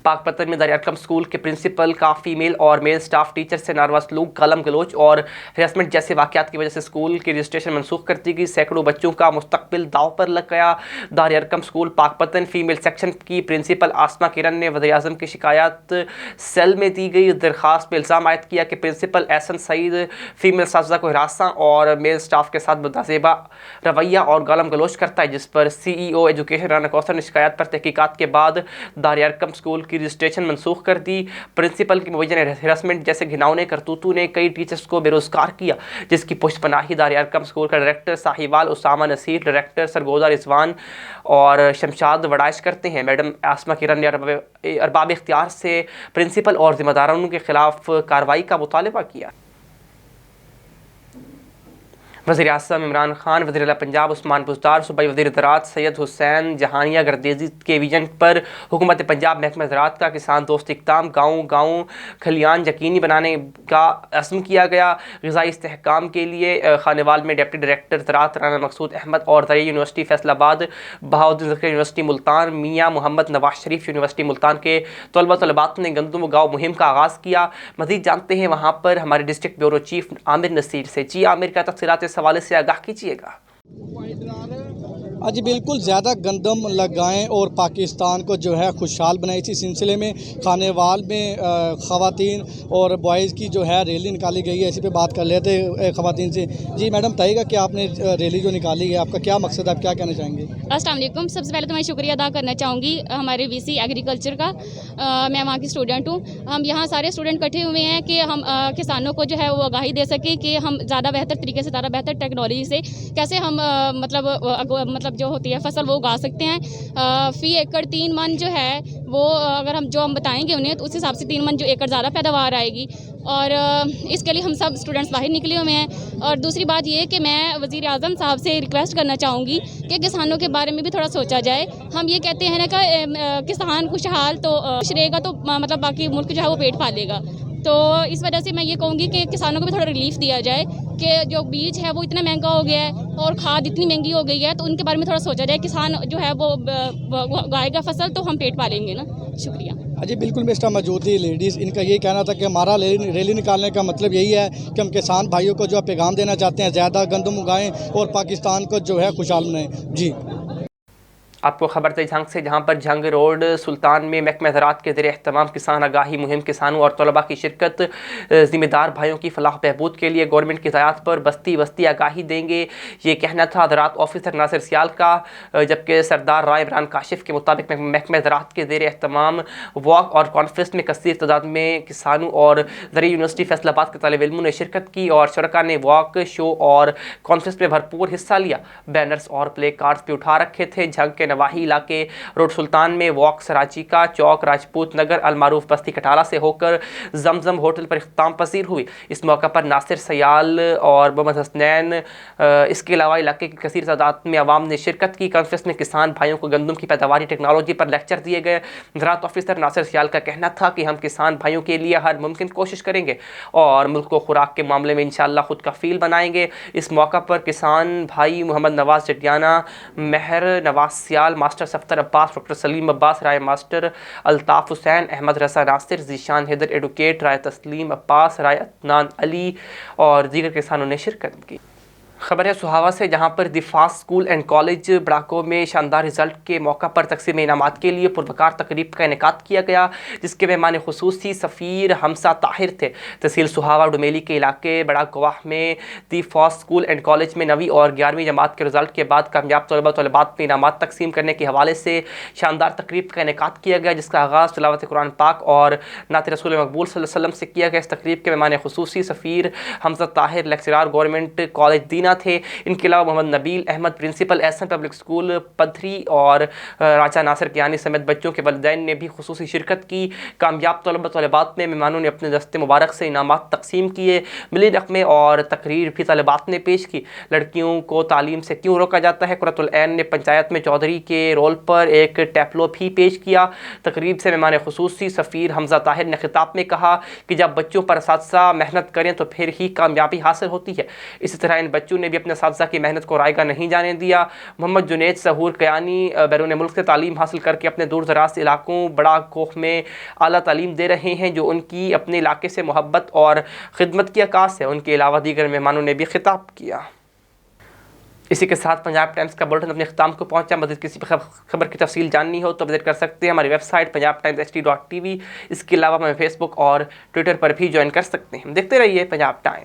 پاک پتن میں دارالارقم اسکول کے پرنسپل کا فیمیل اور میل سٹاف ٹیچر سے ناروا سلوک، گالم گلوچ اور ہراسمنٹ جیسے واقعات کی وجہ سے اسکول کی رجسٹریشن منسوخ کر دی گئی۔ سینکڑوں بچوں کا مستقبل داؤ پر لگ گیا۔ دارالارقم اسکول پاک پتن فیمیل سیکشن کی پرنسپل آسما کرن نے وزیر اعظم کی شکایات سیل میں دی گئی درخواست میں الزام عائد کیا کہ پرنسپل احسن سعید فیمیل اساتذہ کو ہراساں اور میل سٹاف کے ساتھ متنازعہ رویہ اور گالم گلوچ کرتا ہے، جس پر سی ای او ایجوکیشن رانا کوثر نے شکایات پر تحقیقات کے بعد دارالارقم اسکول کی رجسٹریشن منسوخ کر دی۔ پرنسپل کی مبینہ ہراسمنٹ جیسے گھناؤنے کرتوتوں نے کئی ٹیچرز کو بے روزگار کیا، جس کی پشت پناہی دارالارقم اسکول کا ڈائریکٹر ساہیوال اسامہ نصیر، ڈائریکٹر سرگودا رضوان اور شمشاد وڈائش کرتے ہیں۔ میڈم آسما کرن نے ارباب اختیار سے پرنسپل اور ذمہ داروں کے خلاف کارروائی کا مطالبہ کیا۔ وزیر اعظم عمران خان، وزیر اعلیٰ پنجاب عثمان بزدار، صوبائی وزیر زراعت سید حسین جہانیہ گردیزی کے ویژن پر حکومت پنجاب محکمہ زراعت کا کسان دوست اقدام گاؤں گاؤں کھلیان یقینی بنانے کا عزم کیا گیا۔ غذائی استحکام کے لیے خانوال میں ڈپٹی ڈائریکٹر زراعت رانا مقصود احمد اور زرعی یونیورسٹی فیصل آباد، بہاؤالدین ذخیرہ یونیورسٹی ملتان، میاں محمد نواز شریف یونیورسٹی ملتان کے طلباء نے گندم اگاؤ مہم کا آغاز کیا۔ مزید جانتے ہیں وہاں پر ہمارے ڈسٹرکٹ بیورو چیف عامر نصیر سے۔ جی عامر، کا تفصیلات اس حوالے سے آگاہ کیجیے گا۔ جی بالکل، زیادہ گندم لگائیں اور پاکستان کو جو ہے خوشحال بنائیں، اسی سلسلے میں خانوال میں خواتین اور بوائز کی جو ہے ریلی نکالی گئی ہے۔ اسی پہ بات کر لیتے ہیں خواتین سے۔ جی میڈم، بتائیے گا کہ آپ نے ریلی جو نکالی ہے، آپ کا کیا مقصد ہے، آپ کیا کہنا چاہیں گے؟ السلام علیکم۔ سب سے پہلے تو میں شکریہ ادا کرنا چاہوں گی ہمارے وی سی ایگریکلچر کا۔ میں وہاں کی اسٹوڈنٹ ہوں۔ ہم یہاں سارے اسٹوڈنٹ اکٹھے ہوئے ہیں کہ ہم کسانوں کو جو ہے وہ آگاہی دے سکیں کہ ہم زیادہ بہتر طریقے سے، زیادہ بہتر ٹیکنالوجی سے کیسے ہم مطلب جو ہوتی ہے فصل وہ اگا سکتے ہیں۔ فی ایکڑ 3 من جو ہے وہ اگر ہم بتائیں گے انہیں تو اس حساب سے 3 من جو ایکڑ زیادہ پیداوار آئے گی، اور اس کے لیے ہم سب اسٹوڈنٹس باہر نکلے ہوئے ہیں۔ اور دوسری بات یہ کہ میں وزیر اعظم صاحب سے ریکویسٹ کرنا چاہوں گی کہ کسانوں کے بارے میں بھی تھوڑا سوچا جائے۔ ہم یہ کہتے ہیں نا کہ کسان خوشحال تو خوش رہے گا تو مطلب باقی ملک جو ہے وہ پیٹ پالے گا۔ تو اس وجہ سے میں یہ کہوں گی کہ کسانوں کو بھی تھوڑا ریلیف دیا جائے کہ جو بیج ہے وہ اتنا مہنگا ہو گیا ہے اور کھاد اتنی مہنگی ہو گئی ہے، تو ان کے بارے میں تھوڑا سوچا جائے۔ کسان جو ہے وہ اگائے گا فصل تو ہم پیٹ پالیں گے نا۔ شکریہ۔ جی بالکل، مسٹر موجود تھی لیڈیز، ان کا یہی کہنا تھا کہ ہمارا ریلی نکالنے کا مطلب یہی ہے کہ ہم کسان بھائیوں کو جو پیغام دینا چاہتے ہیں، زیادہ گندم اگائیں اور پاکستان کو جو ہے خوشحال بنائیں۔ جی آپ کو خبر تھی جھنگ سے، جہاں پر جھنگ روڈ سلطان میں محکمہ زراعت کے زیر اہتمام کسان آگاہی مہم، کسانوں اور طلباء کی شرکت، ذمہ دار بھائیوں کی فلاح و بہبود کے لیے گورنمنٹ کی ہدایات پر بستی بستی آگاہی دیں گے، یہ کہنا تھا زراعت آفیسر ناصر سیال کا۔ جبکہ سردار رائے عمران کاشف کے مطابق محکمہ زراعت کے زیر اہتمام واک اور کانفرنس میں کثیر تعداد میں کسانوں اور زرعی یونیورسٹی فیصل آباد کے طالب علموں نے شرکت کی اور شرکاء نے واک، شو اور کانفرنس میں بھرپور حصہ لیا۔ بینرز اور پلے کارڈز بھی اٹھا رکھے تھے۔ جھنگ کے نواحی علاقے روڈ سلطان میں واک سراجی کا چوک، راجپوت نگر، المعروف بستی کٹالہ سے ہو کر زمزم ہوٹل پر اختتام پذیر ہوئی۔ اس موقع پر ناصر سیال اور محمد حسنین، اس کے علاوہ علاقے کی کثیر تعداد میں عوام نے شرکت کی۔ کانفرنس میں کسان بھائیوں کو گندم کی پیداواری ٹیکنالوجی پر لیکچر دیے گئے۔ زراعت آفیسر ناصر سیال کا کہنا تھا کہ ہم کسان بھائیوں کے لیے ہر ممکن کوشش کریں گے اور ملک کو خوراک کے معاملے میں انشاءاللہ خود کفیل بنائیں گے۔ اس موقع پر کسان بھائی محمد نواز جڈیانہ، مہر نواز سیال، ماسٹر سفتر عباس، ڈاکٹر سلیم عباس، رائے ماسٹر الطاف حسین، احمد رضا ناصر، ذیشان حیدر ایڈوکیٹ، رائے تسلیم عباس، رائے عدنان علی اور دیگر کسانوں نے شرکت کی۔ خبر ہے سہاوا سے، جہاں پر دی فاسٹ اسکول اینڈ کالج بڑاکو میں شاندار رزلٹ کے موقع پر تقسیم انعامات کے لیے پروقار تقریب کا انعقاد کیا گیا، جس کے مہمان خصوصی سفیر حمزہ طاہر تھے۔ تحصیل سہاوا ڈومیلی کے علاقے بڑا گواہ میں دی فاسٹ اسکول اینڈ کالج میں 9ویں اور 11ویں جماعت کے رزلٹ کے بعد کامیاب طلباء میں انعامات تقسیم کرنے کے حوالے سے شاندار تقریب کا انعقاد کیا گیا، جس کا آغاز تلاوت قرآن پاک اور نعت رسول مقبول صلی اللہ علیہ وسلم سے کیا گیا۔ اس تقریب کے مہمان خصوصی سفیر حمزہ طاہر لیکچرار گورنمنٹ کالج دینا تھے۔ ان کے علاوہ محمد نبیل احمد پرنسپل احسن پبلک اسکول پدھری اور راجہ ناصر کیانی سمیت بچوں کے والدین نے بھی خصوصی شرکت کی۔ کامیاب طلباء میں مہمانوں نے اپنے دست مبارک سے انعامات تقسیم کیے، ملی رقمیں اور تقریر بھی طالبات نے پیش کی۔ لڑکیوں کو تعلیم سے کیوں روکا جاتا ہے، قرۃ العین نے پنچایت میں چودھری کے رول پر ایک ٹیپلو بھی پیش کیا۔ تقریب سے مہمان خصوصی سفیر حمزہ طاہر نے خطاب میں کہا کہ جب بچوں پر اساتذہ محنت کریں تو پھر ہی کامیابی حاصل ہوتی ہے۔ اسی طرح ان بچوں ساتھیوں نے بھی اپنے اساتذہ کی محنت کو رائگاں نہیں جانے دیا۔ محمد جنید سہور کیانی بیرون ملک سے تعلیم حاصل کر کے اپنے دور دراز علاقوں بڑا کوخ میں اعلیٰ تعلیم دے رہے ہیں، جو ان کی اپنے علاقے سے محبت اور خدمت کی عکاس ہے۔ ان کے علاوہ دیگر مہمانوں نے بھی خطاب کیا۔ اسی کے ساتھ پنجاب ٹائمز کا بلٹن اپنے اختتام کو پہنچا۔ مزید کسی خبر کی تفصیل جاننی ہو تو وزٹ کر سکتے ہیں ہماری ویب سائٹ punjabtimeshd.tv۔ اس کے علاوہ ہمیں فیس بک اور ٹویٹر پر بھی جوائن کر سکتے ہیں۔ دیکھتے رہیے پنجاب ٹائمز۔